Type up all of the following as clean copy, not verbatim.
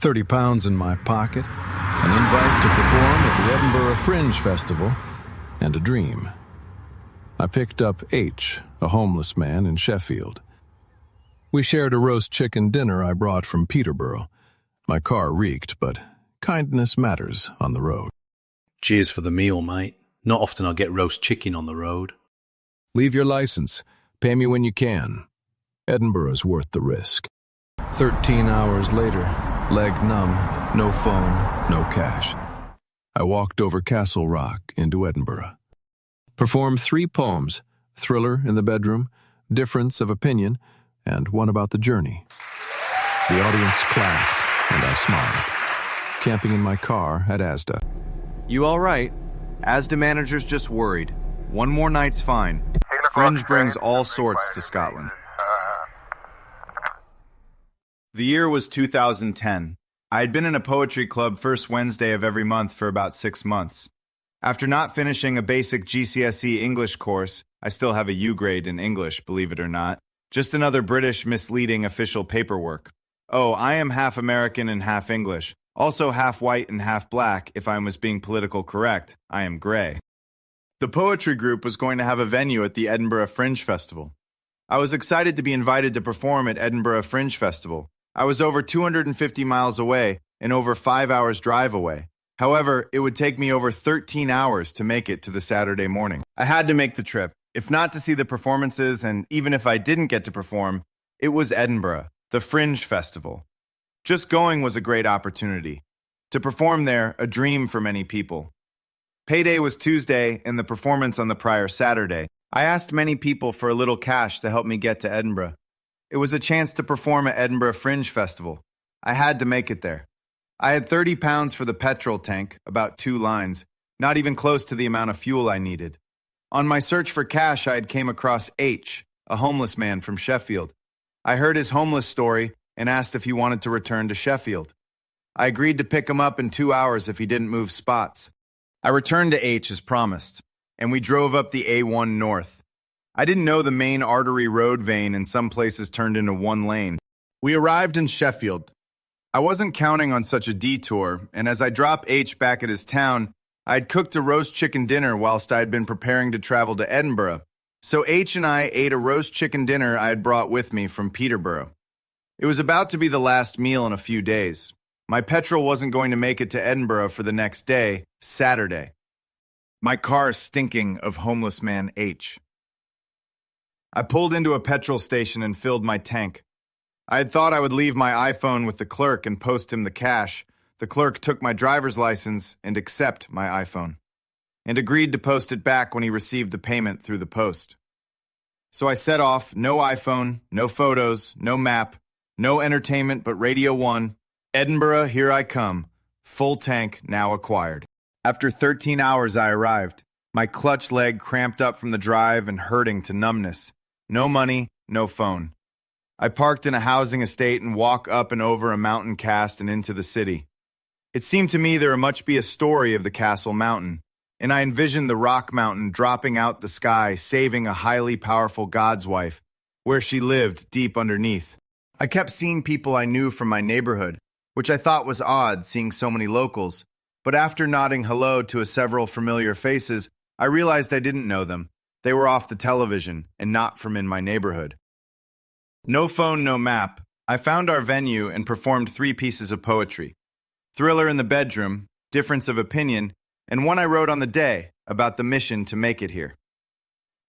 30 pounds in my pocket, an invite to perform at the Edinburgh Fringe Festival, and a dream. I picked up H, a homeless man in Sheffield. We shared a roast chicken dinner I brought from Peterborough. My car reeked, but kindness matters on the road. Cheers for the meal, mate. Not often I'll get roast chicken on the road. Leave your license. Pay me when you can. Edinburgh's worth the risk. 13 hours later, leg numb, no phone, no cash. I walked over Castle Rock into Edinburgh. Performed 3 poems, Thriller in the Bedroom, Difference of Opinion, and one about the journey. The audience clapped, and I smiled. Camping in my car at Asda. You all right? Asda manager's just worried. One more night's fine. Fringe brings all sorts to Scotland. The year was 2010. I had been in a poetry club first Wednesday of every month for about 6 months. After not finishing a basic GCSE English course, I still have a U grade in English, believe it or not. Just another British misleading official paperwork. Oh, I am half American and half English. Also half white and half black, if I was being political correct. I am gray. The poetry group was going to have a venue at the Edinburgh Fringe Festival. I was excited to be invited to perform at Edinburgh Fringe Festival. I was over 250 miles away and over 5 hours drive away. However, it would take me over 13 hours to make it to the Saturday morning. I had to make the trip, if not to see the performances, and even if I didn't get to perform, it was Edinburgh, the Fringe Festival. Just going was a great opportunity. To perform there, a dream for many people. Payday was Tuesday and the performance on the prior Saturday. I asked many people for a little cash to help me get to Edinburgh. It was a chance to perform at Edinburgh Fringe Festival. I had to make it there. I had 30 pounds for the petrol tank, about 2 lines, not even close to the amount of fuel I needed. On my search for cash, I had came across H, a homeless man from Sheffield. I heard his homeless story and asked if he wanted to return to Sheffield. I agreed to pick him up in 2 hours if he didn't move spots. I returned to H as promised, and we drove up the A1 north. I didn't know the main artery road vein in some places turned into 1 lane. We arrived in Sheffield. I wasn't counting on such a detour, and as I dropped H back at his town, I had cooked a roast chicken dinner whilst I had been preparing to travel to Edinburgh. So H and I ate a roast chicken dinner I had brought with me from Peterborough. It was about to be the last meal in a few days. My petrol wasn't going to make it to Edinburgh for the next day, Saturday. My car stinking of homeless man H. I pulled into a petrol station and filled my tank. I had thought I would leave my iPhone with the clerk and post him the cash. The clerk took my driver's license and accepted my iPhone, and agreed to post it back when he received the payment through the post. So I set off, no iPhone, no photos, no map, no entertainment but Radio 1. Edinburgh, here I come. Full tank now acquired. After 13 hours I arrived. My clutch leg cramped up from the drive and hurting to numbness. No money, no phone. I parked in a housing estate and walked up and over a mountain cast and into the city. It seemed to me there must be a story of the Castle Mountain, and I envisioned the rock mountain dropping out the sky, saving a highly powerful god's wife, where she lived deep underneath. I kept seeing people I knew from my neighborhood, which I thought was odd, seeing so many locals, but after nodding hello to several familiar faces, I realized I didn't know them. They were off the television and not from in my neighborhood. No phone, no map. I found our venue and performed 3 pieces of poetry. Thriller in the Bedroom, Difference of Opinion, and one I wrote on the day about the mission to make it here.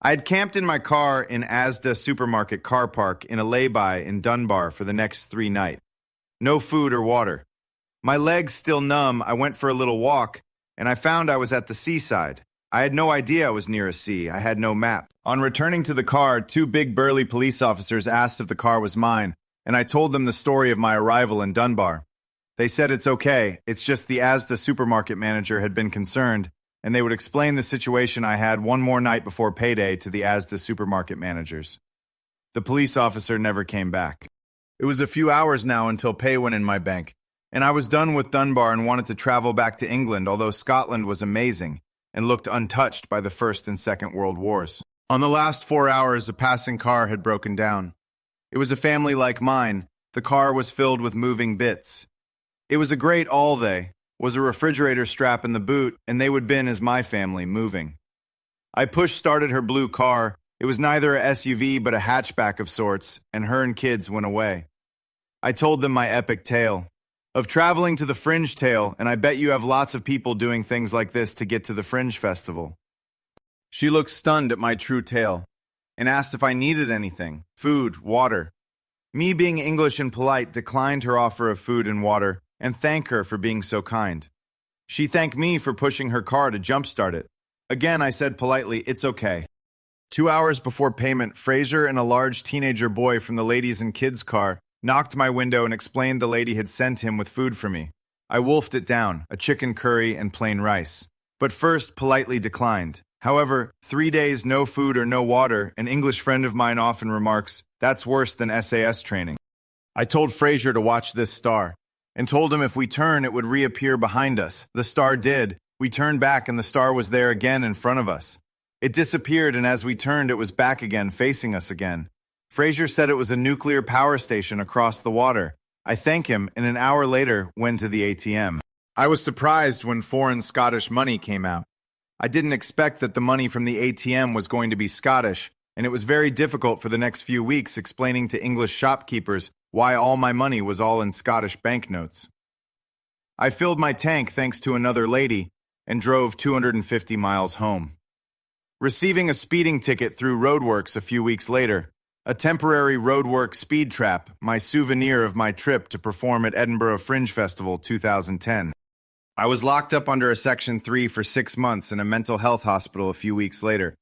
I had camped in my car in Asda supermarket car park in a lay-by in Dunbar for the next 3 nights. No food or water. My legs still numb, I went for a little walk, and I found I was at the seaside. I had no idea I was near a sea. I had no map. On returning to the car, 2 big burly police officers asked if the car was mine, and I told them the story of my arrival in Dunbar. They said it's okay, it's just the Asda supermarket manager had been concerned, and they would explain the situation I had one more night before payday to the Asda supermarket managers. The police officer never came back. It was a few hours now until pay went in my bank, and I was done with Dunbar and wanted to travel back to England, although Scotland was amazing and looked untouched by the First and Second World Wars. On the last 4 hours, a passing car had broken down. It was a family like mine. The car was filled with moving bits. It was a great all-they, was a refrigerator strap in the boot, and they would been as my family moving. I push-started her blue car. It was neither a SUV but a hatchback of sorts, and her and kids went away. I told them my epic tale of traveling to the Fringe tale, and I bet you have lots of people doing things like this to get to the Fringe Festival. She looked stunned at my true tale and asked if I needed anything, food, water. Me, being English and polite, declined her offer of food and water and thanked her for being so kind. She thanked me for pushing her car to jumpstart it. Again, I said politely, "It's okay." 2 hours before payment, Fraser and a large teenager boy from the ladies and kids car knocked my window and explained the lady had sent him with food for me. I wolfed it down, a chicken curry and plain rice, but first politely declined. However, 3 days no food or no water, an English friend of mine often remarks, that's worse than SAS training. I told Fraser to watch this star, and told him if we turn it would reappear behind us. The star did. We turned back and the star was there again in front of us. It disappeared, and as we turned it was back again, facing us again. Fraser said it was a nuclear power station across the water. I thank him, and an hour later went to the ATM. I was surprised when foreign Scottish money came out. I didn't expect that the money from the ATM was going to be Scottish, and it was very difficult for the next few weeks explaining to English shopkeepers why all my money was all in Scottish banknotes. I filled my tank thanks to another lady and drove 250 miles home. Receiving a speeding ticket through roadworks a few weeks later, a temporary roadwork speed trap, my souvenir of my trip to perform at Edinburgh Fringe Festival 2010. I was locked up under a Section 3 for 6 months in a mental health hospital a few weeks later.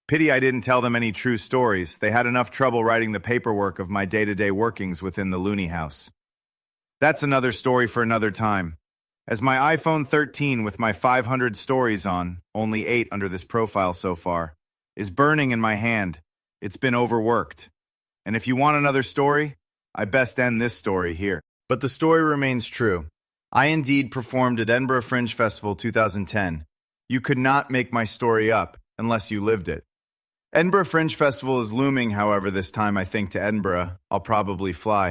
Pity I didn't tell them any true stories. They had enough trouble writing the paperwork of my day-to-day workings within the loony house. That's another story for another time. As my iPhone 13 with my 500 stories on, only 8 under this profile so far, is burning in my hand, it's been overworked. And if you want another story, I best end this story here. But the story remains true. I indeed performed at Edinburgh Fringe Festival 2010. You could not make my story up unless you lived it. Edinburgh Fringe Festival is looming, however, this time I think to Edinburgh. I'll probably fly.